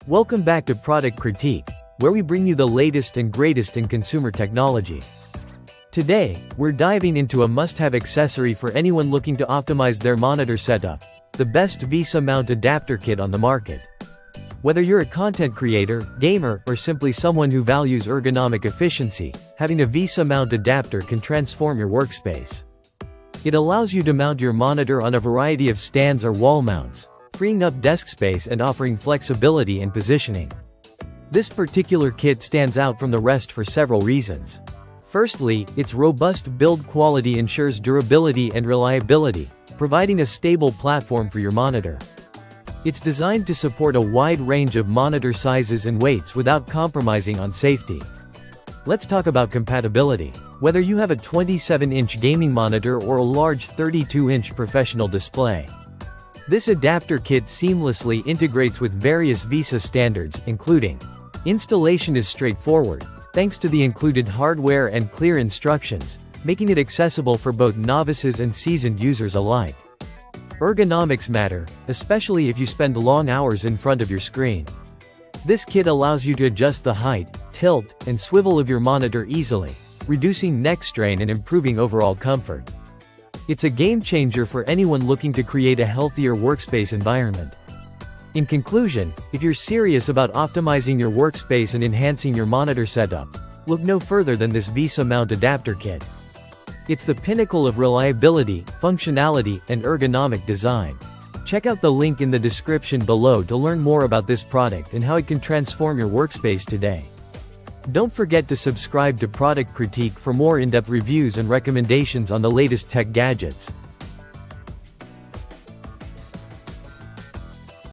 Welcome back to Product Critique, where we bring you the latest and greatest in consumer technology. Today, we're diving into a must-have accessory for anyone looking to optimize their monitor setup, the best VESA Mount Adapter Kit on the market. Whether you're a content creator, gamer, or simply someone who values ergonomic efficiency, having a VESA Mount adapter can transform your workspace. It allows you to mount your monitor on a variety of stands or wall mounts, freeing up desk space and offering flexibility and positioning. This particular kit stands out from the rest for several reasons. Firstly, its robust build quality ensures durability and reliability, providing a stable platform for your monitor. It's designed to support a wide range of monitor sizes and weights without compromising on safety. Let's talk about compatibility. Whether you have a 27-inch gaming monitor or a large 32-inch professional display, this adapter kit seamlessly integrates with various VESA standards, including installation is straightforward, thanks to the included hardware and clear instructions, making it accessible for both novices and seasoned users alike. Ergonomics matter, especially if you spend long hours in front of your screen. This kit allows you to adjust the height, tilt, and swivel of your monitor easily, reducing neck strain and improving overall comfort. It's a game changer for anyone looking to create a healthier workspace environment. In conclusion, if you're serious about optimizing your workspace and enhancing your monitor setup, look no further than this VESA Mount Adapter Kit. It's the pinnacle of reliability, functionality, and ergonomic design. Check out the link in the description below to learn more about this product and how it can transform your workspace today. Don't forget to subscribe to Product Critique for more in-depth reviews and recommendations on the latest tech gadgets.